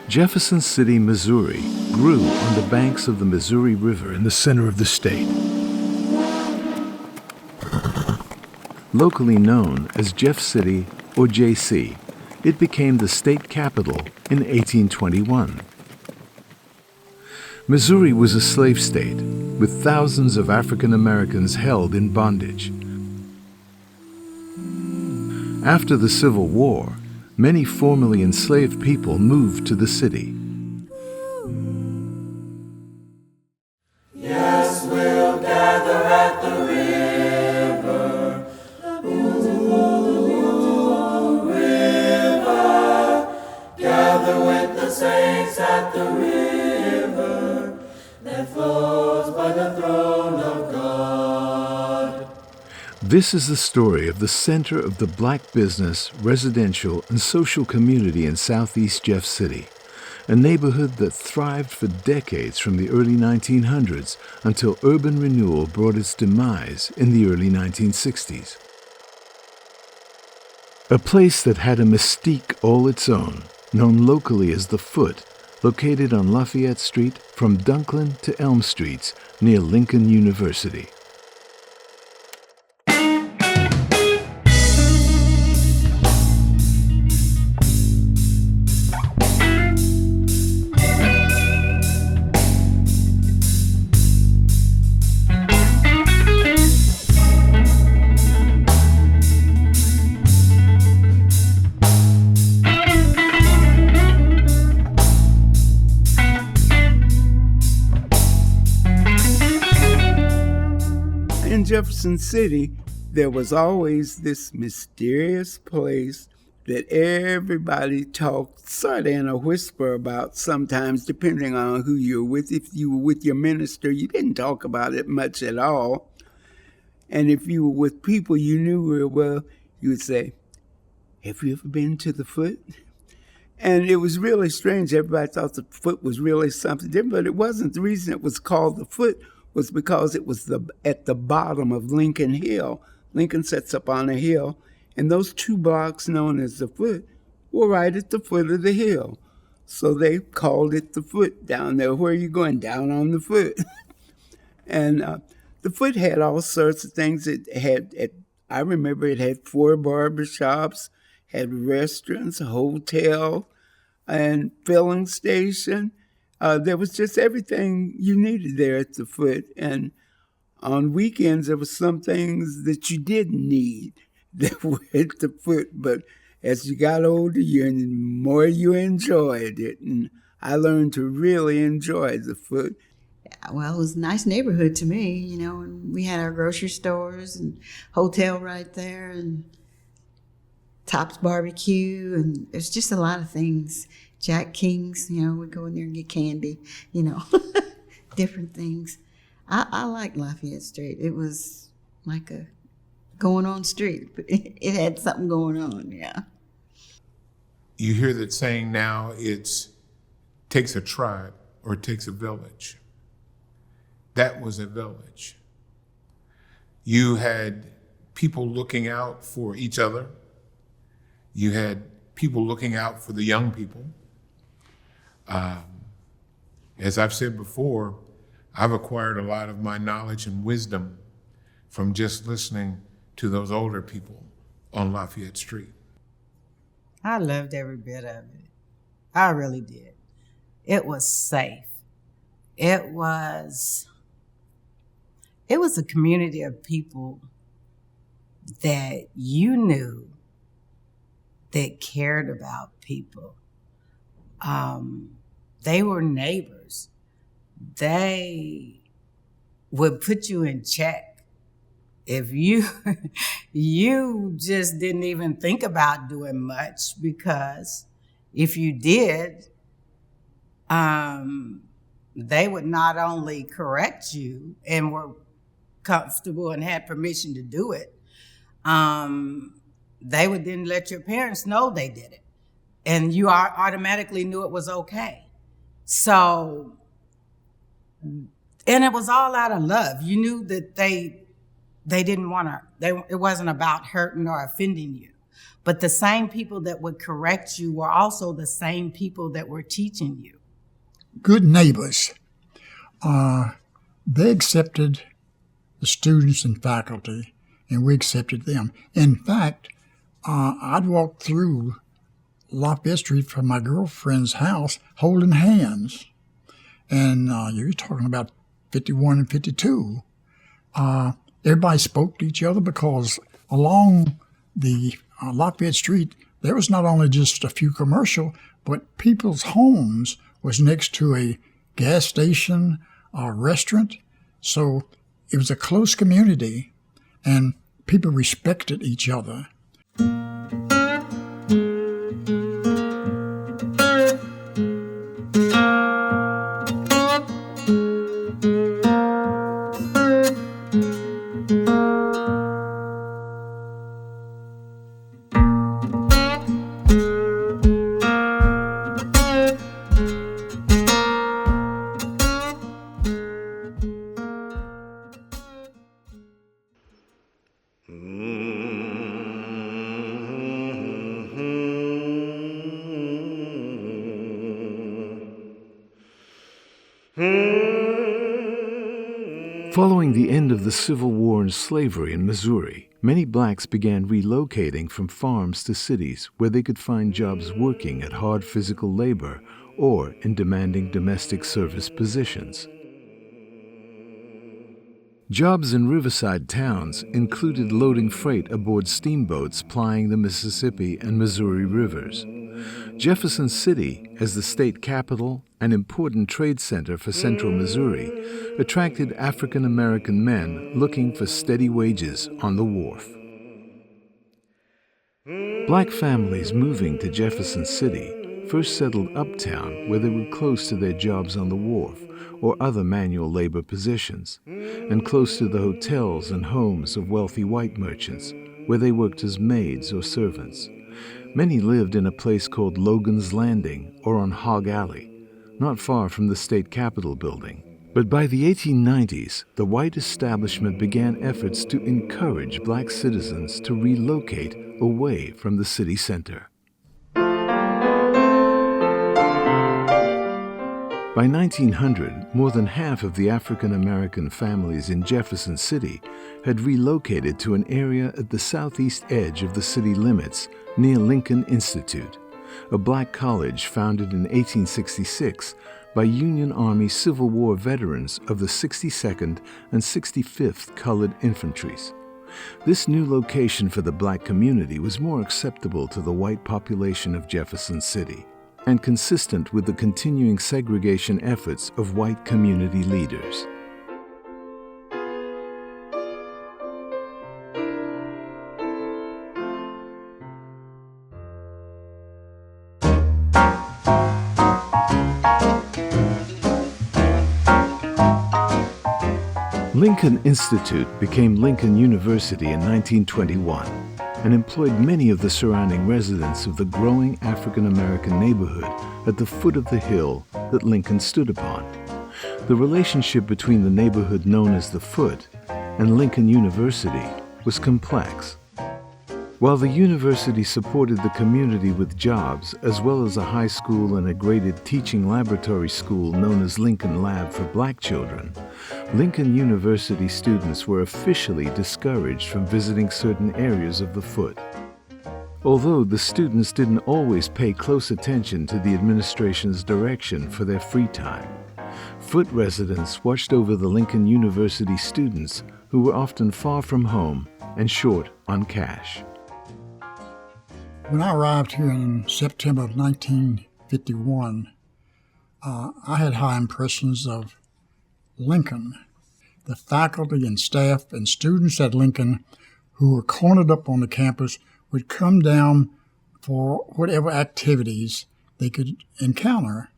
Jefferson City, Missouri, grew on the banks of the Missouri River in the center of the state. Locally known as Jeff City or JC, it became the state capital in 1821. Missouri was a slave state, with thousands of African Americans held in bondage. After the Civil War, many formerly enslaved people moved to the city. Yes, we'll gather at the river, river, gather with the saints at the river that flows by the throne of God. This is the story of the center of the black business, residential, and social community in southeast Jeff City, a neighborhood that thrived for decades from the early 1900s until urban renewal brought its demise in the early 1960s. A place that had a mystique all its own, known locally as The Foot, located on Lafayette Street from Dunklin to Elm Streets near Lincoln University. In Jefferson City, there was always this mysterious place that everybody talked sort of in a whisper about sometimes, depending on who you're with. If you were with your minister, you didn't talk about it much at all. And if you were with people you knew real well, you would say, "Have you ever been to the Foot?" And it was really strange. Everybody thought the Foot was really something different, but it wasn't. The reason it was called the Foot was because it was at the bottom of Lincoln Hill. Lincoln sits up on a hill, and those 2 blocks known as the Foot were right at the foot of the hill. So they called it the Foot down there. Where are you going? Down on the Foot. And the Foot had all sorts of things. I remember it had 4 barbershops, had restaurants, a hotel, and filling station. There was just everything you needed there at the Foot. And on weekends, there were some things that you didn't need that were at the Foot. But as you got older, the more you enjoyed it. And I learned to really enjoy the Foot. Well, it was a nice neighborhood to me, you know, and we had our grocery stores and hotel right there and Tops Barbecue, and there's just a lot of things. Jack King's, you know, we'd go in there and get candy, you know, different things. I liked Lafayette Street. It was like a going on street, but it had something going on, yeah. You hear that saying now, it takes a tribe or it takes a village. That was a village. You had people looking out for each other. You had people looking out for the young people. As I've said before, I've acquired a lot of my knowledge and wisdom from just listening to those older people on Lafayette Street. I loved every bit of it. I really did. It was safe. It was a community of people that you knew that cared about people. They were neighbors. They would put you in check. If you just didn't even think about doing much, because if you did, they would not only correct you and were comfortable and had permission to do it, they would then let your parents know they did it. And you automatically knew it was okay. So, and it was all out of love. You knew that they didn't want to, it wasn't about hurting or offending you. But the same people that would correct you were also the same people that were teaching you. Good neighbors. They accepted the students and faculty, and we accepted them. In fact, I'd walk through Lafayette Street from my girlfriend's house holding hands. And you're talking about 51 and 52. Everybody spoke to each other because along the Lafayette Street, there was not only just a few commercial, but people's homes was next to a gas station, a restaurant. So it was a close community, and people respected each other. Following the end of the Civil War and slavery in Missouri, many blacks began relocating from farms to cities where they could find jobs working at hard physical labor or in demanding domestic service positions. Jobs in riverside towns included loading freight aboard steamboats plying the Mississippi and Missouri rivers. Jefferson City, as the state capital and important trade center for central Missouri, attracted African American men looking for steady wages on the wharf. Black families moving to Jefferson City first settled uptown where they were close to their jobs on the wharf or other manual labor positions, and close to the hotels and homes of wealthy white merchants where they worked as maids or servants. Many lived in a place called Logan's Landing or on Hog Alley, not far from the state capitol building. But by the 1890s, the white establishment began efforts to encourage black citizens to relocate away from the city center. By 1900, more than half of the African American families in Jefferson City had relocated to an area at the southeast edge of the city limits near Lincoln Institute, a black college founded in 1866 by Union Army Civil War veterans of the 62nd and 65th Colored Infantries. This new location for the black community was more acceptable to the white population of Jefferson City and consistent with the continuing segregation efforts of white community leaders. Lincoln Institute became Lincoln University in 1921 and employed many of the surrounding residents of the growing African American neighborhood at the foot of the hill that Lincoln stood upon. The relationship between the neighborhood known as the Foot and Lincoln University was complex. While the university supported the community with jobs, as well as a high school and a graded teaching laboratory school known as Lincoln Lab for black children, Lincoln University students were officially discouraged from visiting certain areas of the Foot. Although the students didn't always pay close attention to the administration's direction for their free time, Foot residents watched over the Lincoln University students who were often far from home and short on cash. When I arrived here in September of 1951, I had high impressions of Lincoln. The faculty and staff and students at Lincoln who were cornered up on the campus would come down for whatever activities they could encounter.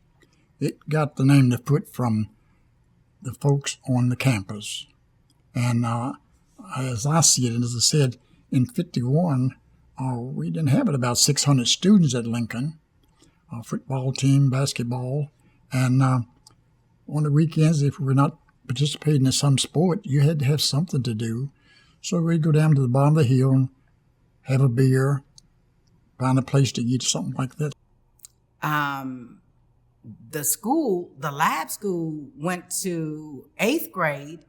It got the name The Foot from the folks on the campus. And as I see it, and as I said, in 51, we didn't have about 600 students at Lincoln, football team, basketball, and on the weekends, if we were not participating in some sport, you had to have something to do. So we'd go down to the bottom of the hill and have a beer, find a place to eat, something like that. The lab school went to 8th grade,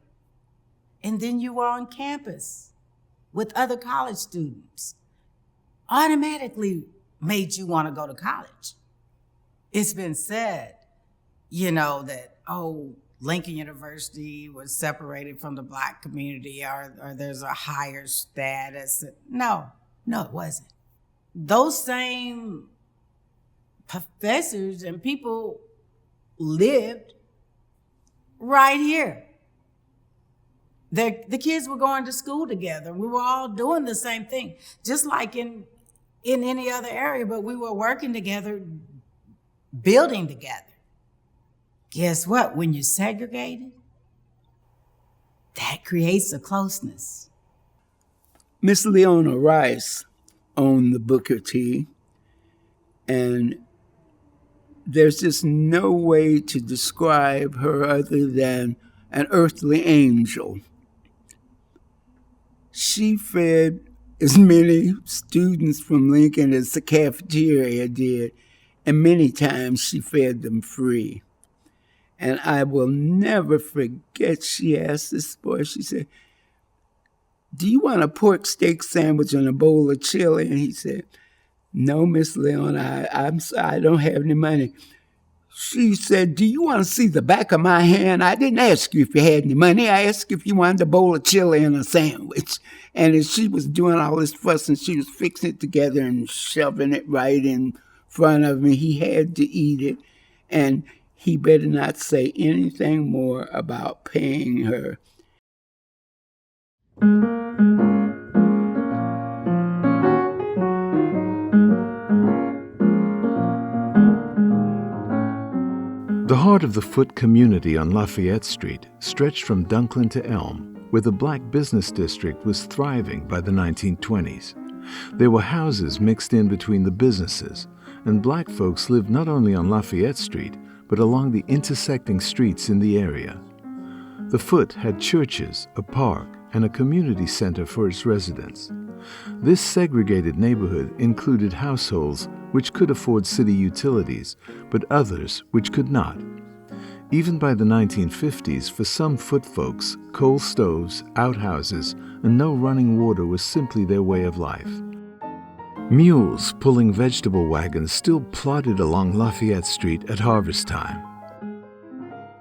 and then you were on campus with other college students. Automatically made you want to go to college. It's been said, that, Lincoln University was separated from the Black community or there's a higher status. No, it wasn't. Those same professors and people lived right here. The kids were going to school together. We were all doing the same thing, just like in any other area, but we were working together, building together. Guess what? When you're segregated, that creates a closeness. Miss Leona Rice owned the Booker T, and there's just no way to describe her other than an earthly angel. She fed as many students from Lincoln as the cafeteria did, and many times she fed them free. And I will never forget, she asked this boy, she said, "Do you want a pork steak sandwich and a bowl of chili?" And he said, "No, Miss Leona, I don't have any money." She said, "Do you want to see the back of my hand? I didn't ask you if you had any money. I asked if you wanted a bowl of chili and a sandwich." And as she was doing all this fuss and she was fixing it together and shoving it right in front of me, he had to eat it. And he better not say anything more about paying her. The heart of the Foot community on Lafayette Street stretched from Dunklin to Elm, where the black business district was thriving by the 1920s. There were houses mixed in between the businesses, and black folks lived not only on Lafayette Street, but along the intersecting streets in the area. The Foot had churches, a park, and a community center for its residents. This segregated neighborhood included households which could afford city utilities, but others which could not. Even by the 1950s, for some Foot folks, coal stoves, outhouses, and no running water was simply their way of life. Mules pulling vegetable wagons still plodded along Lafayette Street at harvest time.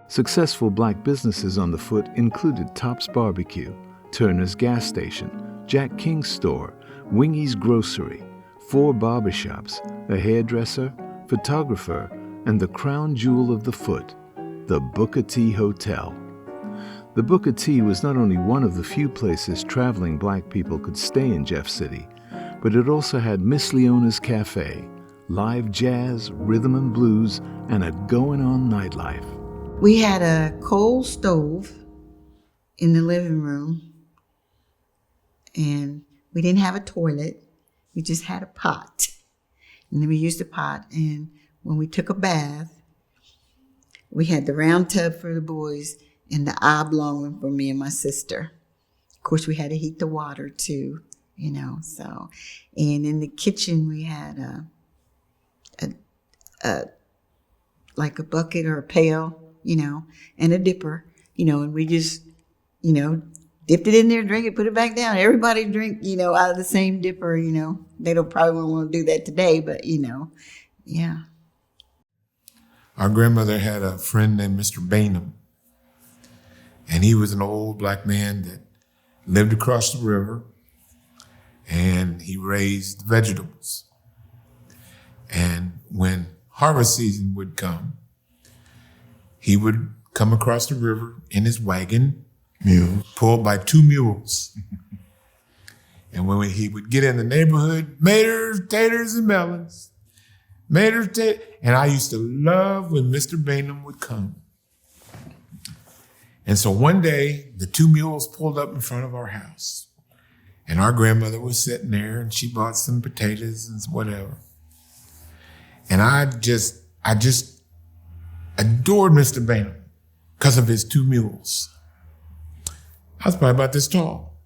Successful black businesses on the Foot included Tops Barbecue, Turner's Gas Station, Jack King's Store, Wingy's Grocery, 4 barbershops, a hairdresser, photographer, and the crown jewel of the Foot, the Booker T Hotel. The Booker T was not only one of the few places traveling black people could stay in Jeff City, but it also had Miss Leona's Cafe, live jazz, rhythm and blues, and a going-on nightlife. We had a coal stove in the living room, and we didn't have a toilet. We just had a pot. And then we used the pot, and when we took a bath, we had the round tub for the boys and the oblong one for me and my sister. Of course, we had to heat the water too. So, and in the kitchen we had like a bucket or a pail, and a dipper, and we just, dipped it in there, drink it, put it back down. Everybody drink, out of the same dipper, They don't probably want to do that today, but, yeah. Our grandmother had a friend named Mr. Bainham, and he was an old black man that lived across the river. And he raised vegetables. And when harvest season would come, he would come across the river in his wagon, pulled by 2 mules. And when he would get in the neighborhood, maters, taters, and melons. And I used to love when Mr. Bainham would come. And so one day, the 2 mules pulled up in front of our house. And our grandmother was sitting there, and she bought some potatoes and whatever. And I just adored Mr. Bainham because of his 2 mules. I was probably about this tall.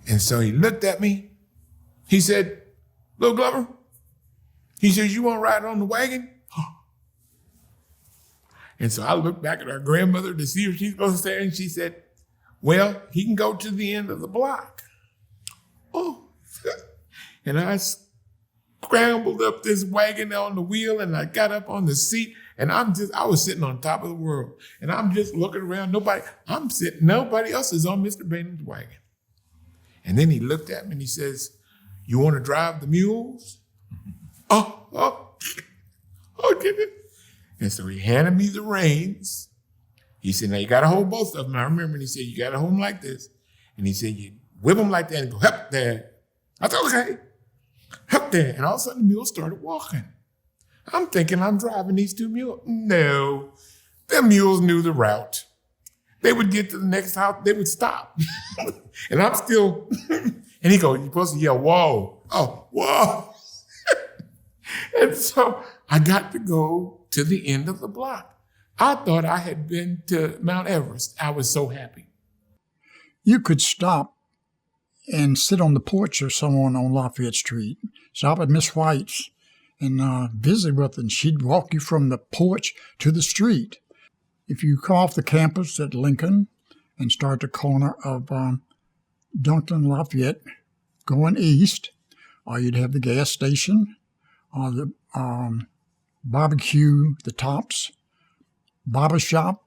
And so he looked at me. He said, "Little Glover," he says, "you want to ride on the wagon?" And so I looked back at our grandmother to see if she's going to say, and she said, "Well, he can go to the end of the block." Oh, and I scrambled up this wagon on the wheel, and I got up on the seat, and I was sitting on top of the world, and I'm just looking around. Nobody else is on Mr. Bainham's wagon. And then he looked at me and he says, "You want to drive the mules?" Oh, did it? And so he handed me the reins. He said, "Now you got to hold both of them." I remember, and he said, "You got to hold them like this." And he said, "You whip them like that and go, hup there." I thought, okay, hup there. And all of a sudden the mules started walking. I'm thinking I'm driving these 2 mules. No, the mules knew the route. They would get to the next house, they would stop. And I'm still, and he goes, "You're supposed to yell, whoa." Oh, whoa. And so I got to go to the end of the block. I thought I had been to Mount Everest. I was so happy. You could stop and sit on the porch of someone on Lafayette Street, stop at Miss White's and visit with her, and she'd walk you from the porch to the street. If you come off the campus at Lincoln and start the corner of Duncan Lafayette going east, you'd have the gas station, the barbecue, the Tops, barber shop,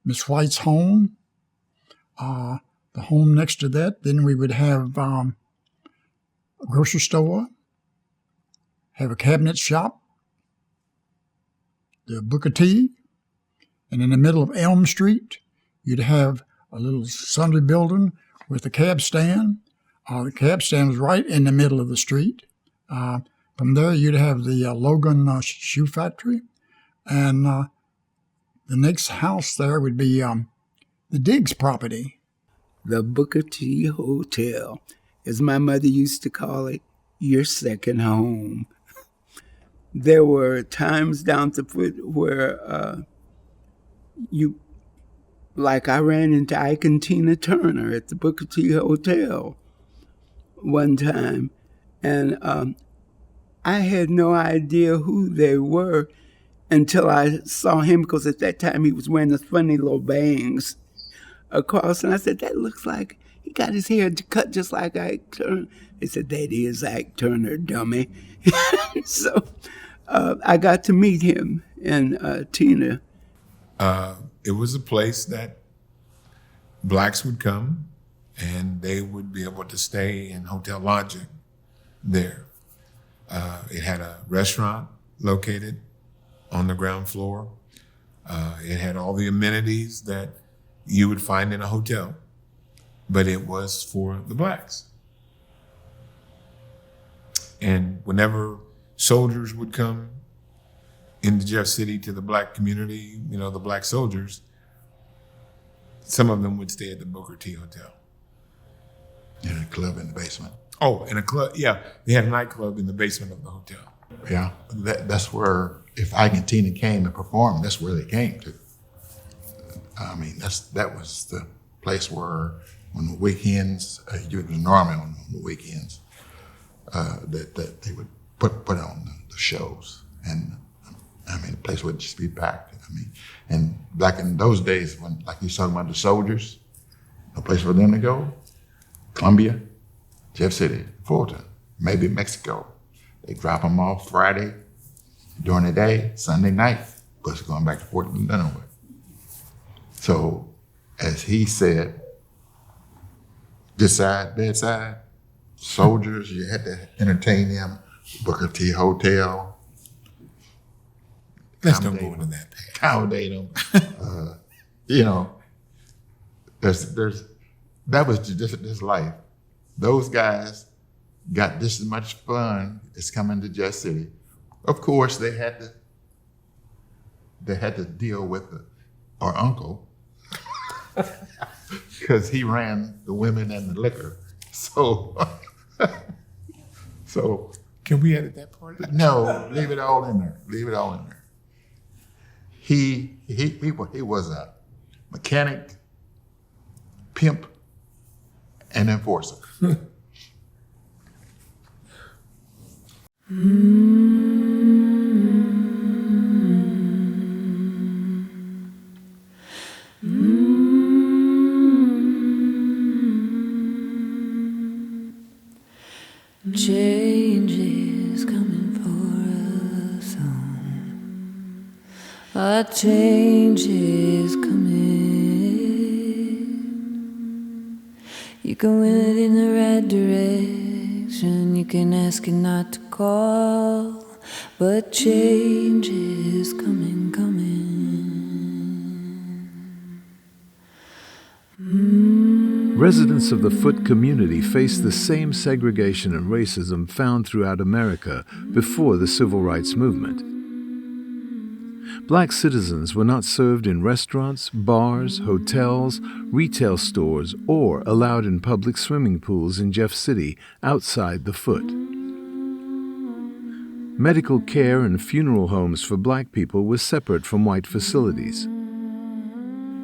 Miss White's home, the home next to that. Then we would have a grocery store, have a cabinet shop, the Booker T, and in the middle of Elm Street, you'd have a little sundry building with a cab stand. The cab stand was right in the middle of the street. From there, you'd have the Logan Shoe Factory, and the next house there would be the Diggs property. The Booker T Hotel, as my mother used to call it, your second home. There were times down the foot where I ran into Ike and Tina Turner at the Booker T Hotel one time, and I had no idea who they were until I saw him, because at that time he was wearing those funny little bangs across, and I said, "That looks like he got his hair cut just like Ike Turner." They said, "That is Ike Turner, dummy." So I got to meet him and Tina. It was a place that blacks would come and they would be able to stay in hotel lodging there. It had a restaurant located on the ground floor. It had all the amenities that you would find in a hotel, but it was for the blacks. And whenever soldiers would come into Jeff City to the black community, the black soldiers, some of them would stay at the Booker T Hotel. In a club in the basement. Oh, in a club, yeah. They had a nightclub in the basement of the hotel. Yeah, that's where, if Ike and Tina came and performed, that's where they came to. I mean, that was the place where, on the weekends, it was normally on the weekends, that they would put on the shows. And I mean, the place would just be packed. I mean, and back in those days, when, like you talking about the soldiers, a place for them to go, Columbia, Jeff City, Fulton, maybe Mexico. They drop them off Friday during the day, Sunday night, bus going back to Fort Leonard. So, as he said, this side, bedside, soldiers, you had to entertain them, Booker T Hotel. Let's don't go into that path. Accommodate them. That was just this life. Those guys got just as much fun as coming to Jeff City. Of course, they had to deal with our uncle. because he ran the women and the liquor. So, so Can we edit that part out? no, leave it all in there. Leave it all in there. He was a mechanic, pimp, and enforcer. Change is coming for us all. A change is coming. You can win it in the right direction. You can ask it not to call. But change is coming, coming. Residents of the Foot community faced the same segregation and racism found throughout America before the Civil Rights Movement. Black citizens were not served in restaurants, bars, hotels, retail stores, or allowed in public swimming pools in Jeff City outside the Foot. Medical care and funeral homes for black people were separate from white facilities.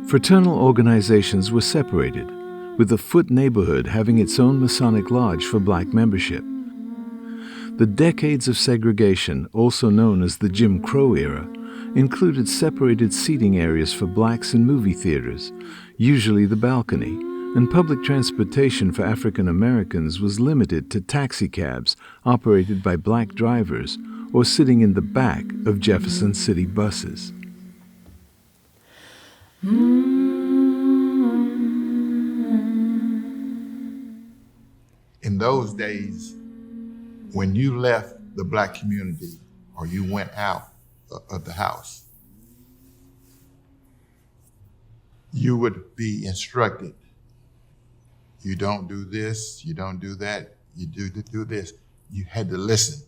Fraternal organizations were separated, with the Foot neighborhood having its own Masonic lodge for black membership. The decades of segregation, also known as the Jim Crow era, included separated seating areas for blacks in movie theaters, usually the balcony, and public transportation for African Americans was limited to taxicabs operated by black drivers or sitting in the back of Jefferson City buses. In those days, when you left the black community or you went out of the house, you would be instructed. You don't do this, you don't do that, you do this. You had to listen.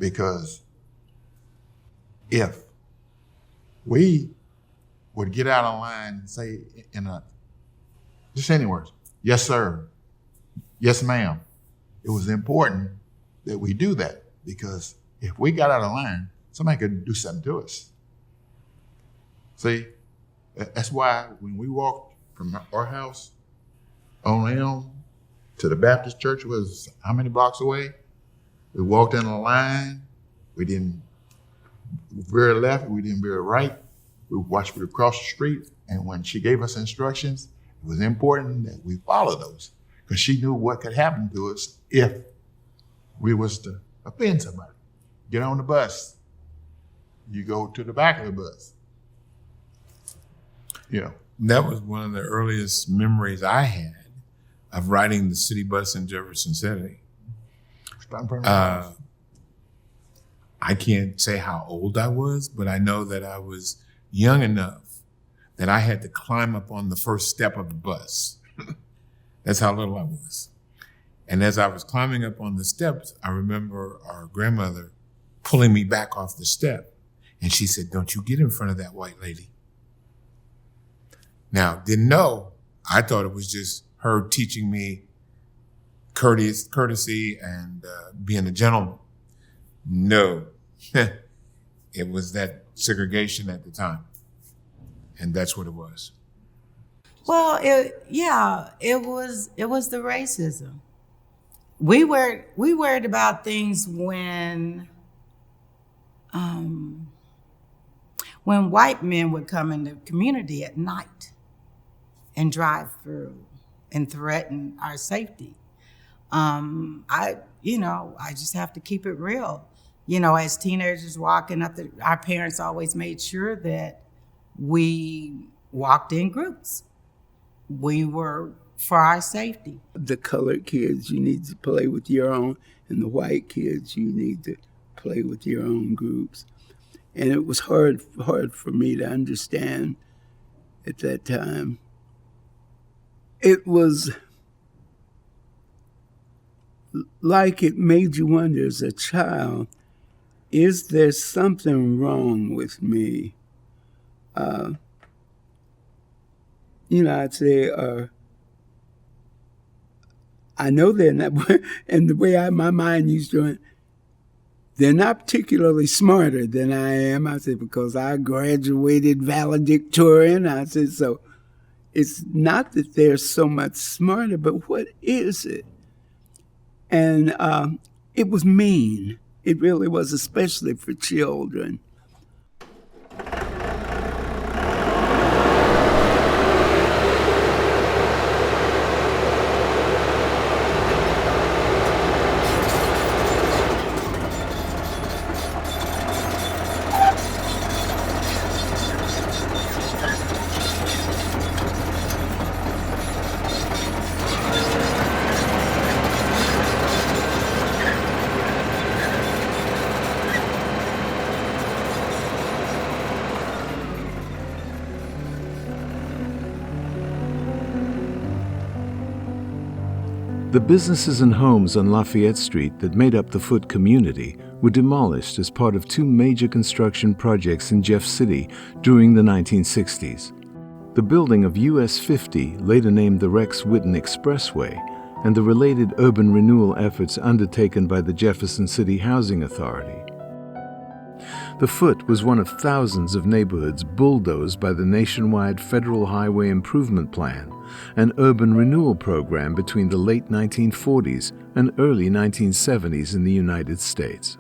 Because if we would get out of line and say just any words, yes, sir, yes, ma'am, it was important that we do that, because if we got out of line, somebody could do something to us. See, that's why when we walked from our house on Elm to the Baptist church was how many blocks away? We walked in a line. We didn't veer left. We didn't veer right. We watched across the street. And when she gave us instructions, it was important that we follow those, because she knew what could happen to us if we was to offend somebody. Get on the bus. You go to the back of the bus. You know. That was one of the earliest memories I had of riding the city bus in Jefferson City. I can't say how old I was, but I know that I was young enough that I had to climb up on the first step of the bus. That's how little I was. And as I was climbing up on the steps, I remember our grandmother pulling me back off the step. And she said, "Don't you get in front of that white lady." Now, didn't know. I thought it was just her teaching me courtesy and being a gentleman. No, it was that segregation at the time. And that's what it was. Well, it was the racism. We worried about things when white men would come in the community at night and drive through and threaten our safety. I just have to keep it real. You know, as teenagers walking up, our parents always made sure that we walked in groups. We were for our safety. The colored kids, you need to play with your own, and the white kids, you need to play with your own groups. And it was hard for me to understand at that time. It was like it made you wonder as a child, is there something wrong with me? I'd say, I know they're not, and the way my mind used to it, they're not particularly smarter than I am. I said, because I graduated valedictorian. I said, so it's not that they're so much smarter, but what is it? And it was mean. It really was, especially for children. The businesses and homes on Lafayette Street that made up the Foot community were demolished as part of two major construction projects in Jeff City during the 1960s. The building of US 50, later named the Rex Whitten Expressway, and the related urban renewal efforts undertaken by the Jefferson City Housing Authority. The Foot was one of thousands of neighborhoods bulldozed by the nationwide Federal Highway Improvement Plan, an urban renewal program between the late 1940s and early 1970s in the United States.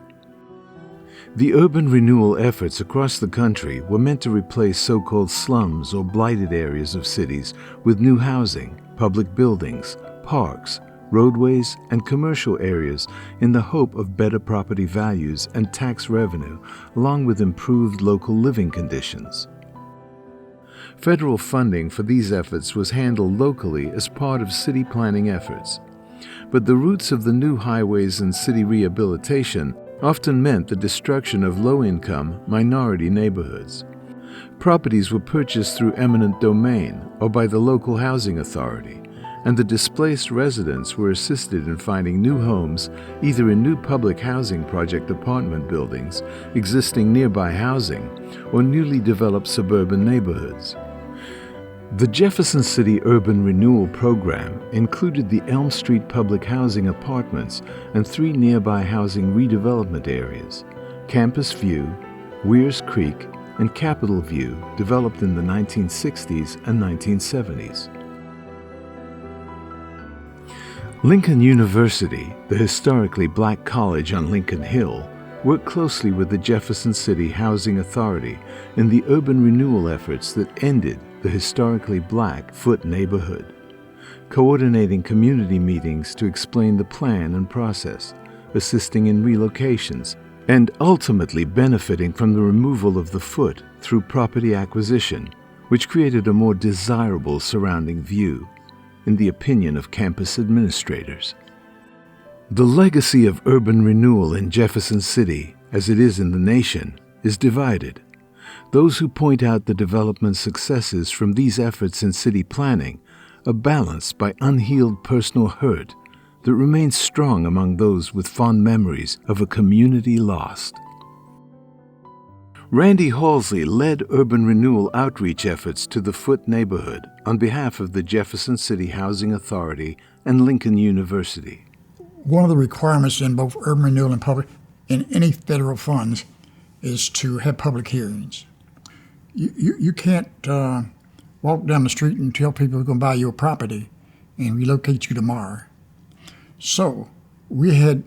The urban renewal efforts across the country were meant to replace so-called slums or blighted areas of cities with new housing, public buildings, parks, roadways, and commercial areas in the hope of better property values and tax revenue, along with improved local living conditions. Federal funding for these efforts was handled locally as part of city planning efforts. But the roots of the new highways and city rehabilitation often meant the destruction of low-income, minority neighborhoods. Properties were purchased through eminent domain or by the local housing authority, and the displaced residents were assisted in finding new homes either in new public housing project apartment buildings, existing nearby housing, or newly developed suburban neighborhoods. The Jefferson City Urban Renewal Program included the Elm Street Public Housing Apartments and 3 nearby housing redevelopment areas, Campus View, Weirs Creek, and Capitol View, developed in the 1960s and 1970s. Lincoln University, the historically black college on Lincoln Hill, worked closely with the Jefferson City Housing Authority in the urban renewal efforts that ended the historically black Foot neighborhood, coordinating community meetings to explain the plan and process, assisting in relocations, and ultimately benefiting from the removal of the Foot through property acquisition, which created a more desirable surrounding view, in the opinion of campus administrators. The legacy of urban renewal in Jefferson City, as it is in the nation, is divided. Those who point out the development successes from these efforts in city planning are balanced by unhealed personal hurt that remains strong among those with fond memories of a community lost. Randy Halsey led urban renewal outreach efforts to the Foot neighborhood on behalf of the Jefferson City Housing Authority and Lincoln University. One of the requirements in both urban renewal and public, in any federal funds, is to have public hearings. You can't walk down the street and tell people we're going to buy your property and relocate you tomorrow. So we had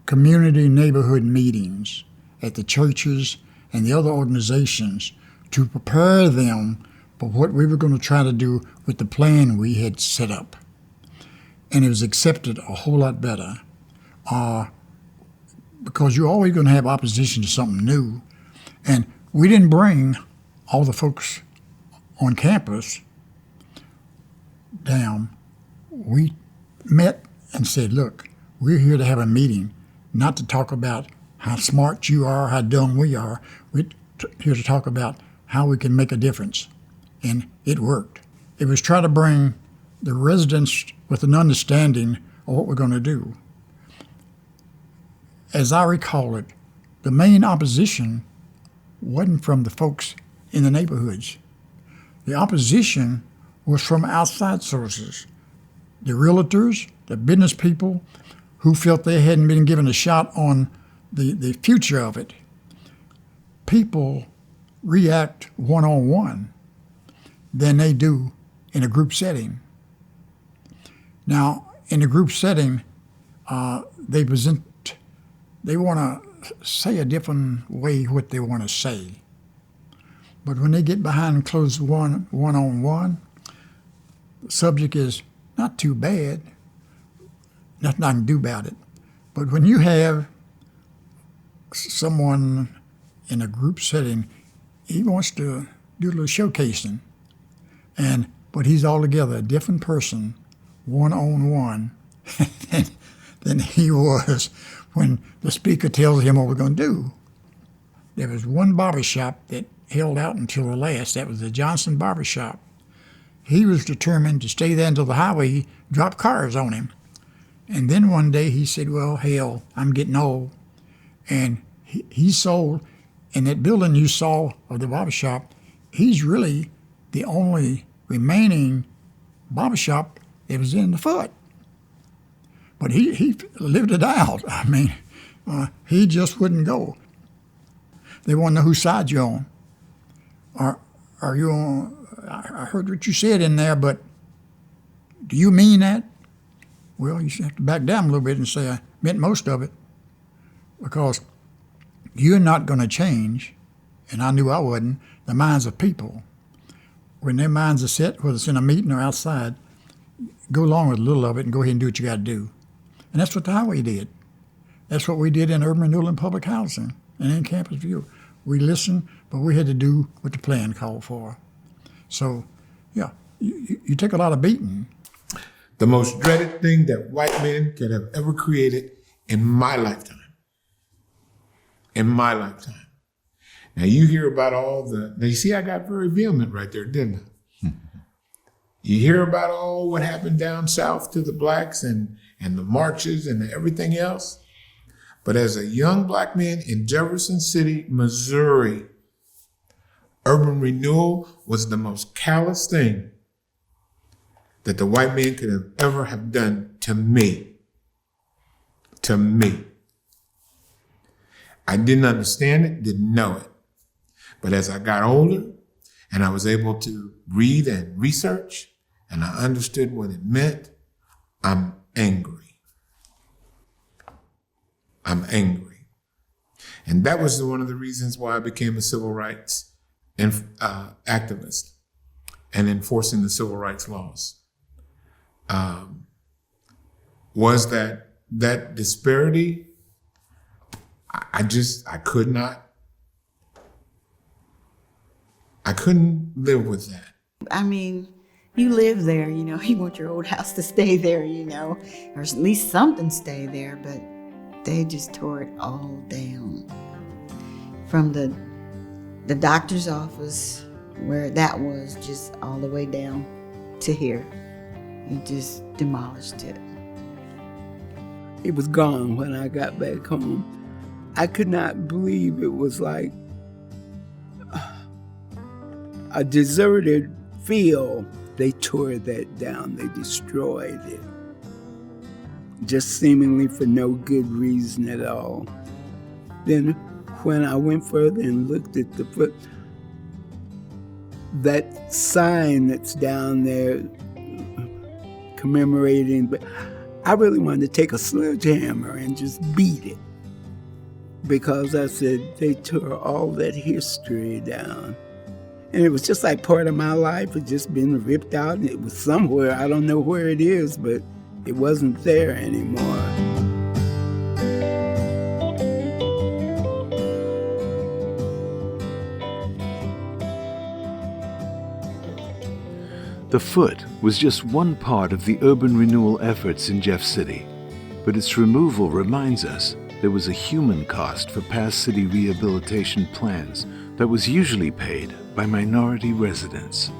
community neighborhood meetings at the churches and the other organizations to prepare them for what we were going to try to do with the plan we had set up. And it was accepted a whole lot better because you're always going to have opposition to something new. And we didn't bring all the folks on campus down. We met and said, look, we're here to have a meeting, not to talk about how smart you are, how dumb we are. We're here to talk about how we can make a difference. And it worked. It was try to bring the residents with an understanding of what we're going to do. As I recall it, the main opposition wasn't from the folks in the neighborhoods. The opposition was from outside sources. The realtors, the business people who felt they hadn't been given a shot on the future of it. People react one-on-one than they do in a group setting. Now, in a group setting, they want to say a different way what they want to say. But when they get behind closed one-on-one, the subject is not too bad, nothing I can do about it. But when you have someone in a group setting, he wants to do a little showcasing, but he's altogether a different person, one-on-one, than he was when the speaker tells him what we're going to do. There was one barbershop that held out until the last. That was the Johnson barbershop. He was determined to stay there until the highway dropped cars on him. And then one day he said, well, hell, I'm getting old. And he sold, in that building you saw of the barbershop, he's really the only remaining barbershop that was in the foot. But he lived it out. I mean, he just wouldn't go. They want to know whose side you're on. Are you on? I heard what you said in there, but do you mean that? Well, you have to back down a little bit and say I meant most of it, because you're not going to change, and I knew I wasn't, the minds of people. When their minds are set, whether it's in a meeting or outside, go along with a little of it and go ahead and do what you got to do. And that's what the highway did. That's what we did in urban renewal and public housing and in campus view. We listened, but we had to do what the plan called for. So, yeah, you take a lot of beating. The most dreaded thing that white men could have ever created in my lifetime. In my lifetime. Now you hear about now you see I got very vehement right there, didn't I? You hear about all what happened down south to the blacks and the marches and everything else. But as a young black man in Jefferson City, Missouri, urban renewal was the most callous thing that the white man could have ever have done to me. To me. I didn't understand it, didn't know it. But as I got older and I was able to read and research and I understood what it meant, I'm angry. I'm angry. And that was one of the reasons why I became a civil rights activist and enforcing the civil rights laws. Was that disparity? I couldn't live with that. I mean, you live there, you want your old house to stay there, or at least something stay there, but they just tore it all down. From the doctor's office, where that was, just all the way down to here. It just demolished it. It was gone when I got back home. I could not believe it was like a deserted field. They tore that down. They destroyed it. Just seemingly for no good reason at all. Then when I went further and looked at the foot, that sign that's down there commemorating, but I really wanted to take a sledgehammer and just beat it, because I said they tore all that history down. And it was just like part of my life had just been ripped out, and it was somewhere. I don't know where it is, but it wasn't there anymore. The foot was just one part of the urban renewal efforts in Jeff City, but its removal reminds us there was a human cost for past city rehabilitation plans that was usually paid by minority residents.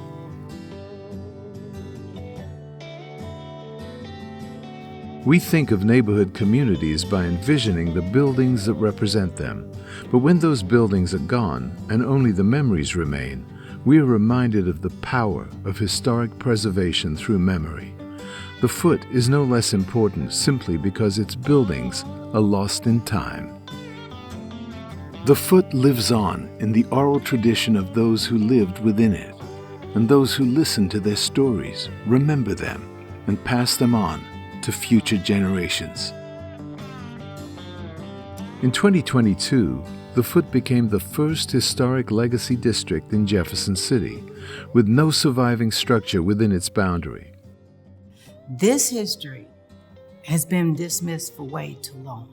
We think of neighborhood communities by envisioning the buildings that represent them, but when those buildings are gone and only the memories remain, we are reminded of the power of historic preservation through memory. The Foot is no less important simply because its buildings are lost in time. The Foot lives on in the oral tradition of those who lived within it, and those who listen to their stories remember them and pass them on to future generations. In 2022, the Foot became the first historic legacy district in Jefferson City, with no surviving structure within its boundary. This history has been dismissed for way too long.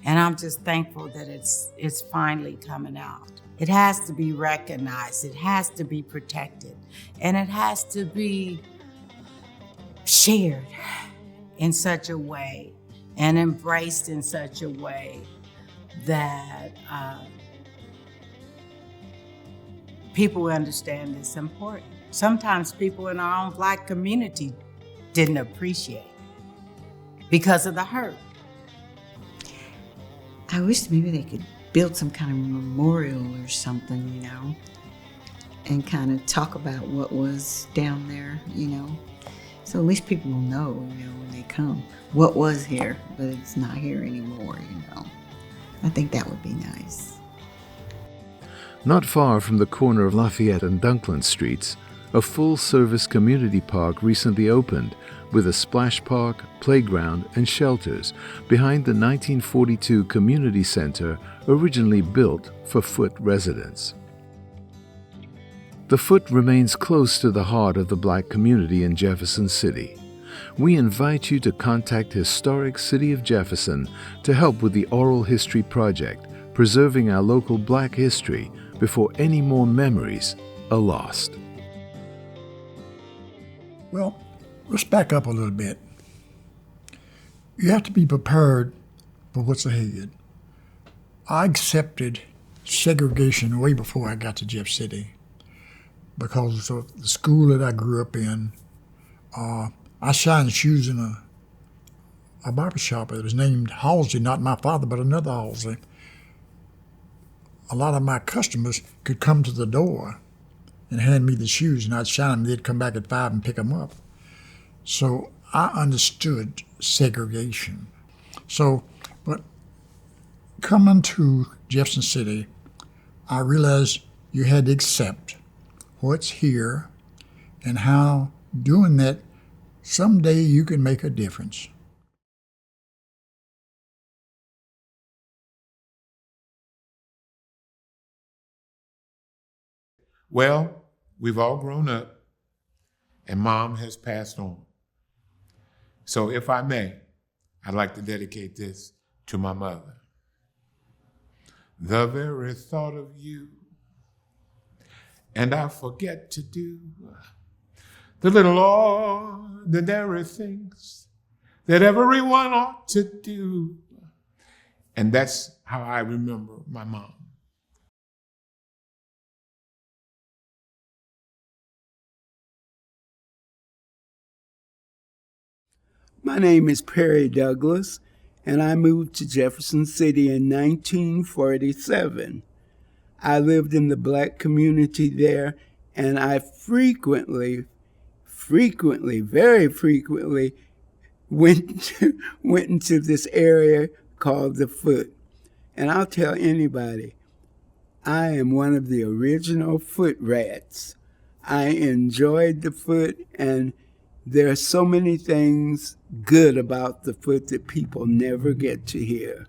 And I'm just thankful that it's finally coming out. It has to be recognized, it has to be protected, and it has to be shared in such a way and embraced in such a way that people will understand it's important. Sometimes people in our own Black community didn't appreciate it because of the hurt. I wish maybe they could build some kind of memorial or something, you know, and kind of talk about what was down there, you know. So at least people will know, you know, when they come, what was here, but it's not here anymore, you know. I think that would be nice. Not far from the corner of Lafayette and Dunklin Streets, a full-service community park recently opened with a splash park, playground, and shelters behind the 1942 community center originally built for Foot residents. The Foot remains close to the heart of the Black community in Jefferson City. We invite you to contact Historic City of Jefferson to help with the Oral History Project, preserving our local Black history before any more memories are lost. Well, let's back up a little bit. You have to be prepared for what's ahead. I accepted segregation way before I got to Jeff City because of the school that I grew up in. I shined shoes in a barber shop. It was named Halsey, not my father, but another Halsey. A lot of my customers could come to the door and hand me the shoes, and I'd shine them. They'd come back at 5 and pick them up. So I understood segregation. But coming to Jefferson City, I realized you had to accept what's here and how doing that, someday you can make a difference. Well, we've all grown up, and Mom has passed on. So if I may, I'd like to dedicate this to my mother. The very thought of you, and I forget to do the little ordinary things that everyone ought to do. And that's how I remember my mom. My name is Perry Douglas, and I moved to Jefferson City in 1947. I lived in the Black community there, and I frequently, very frequently, went into this area called the Foot. And I'll tell anybody, I am one of the original Foot rats. I enjoyed the Foot, and there are so many things good about the Foot that people never get to hear.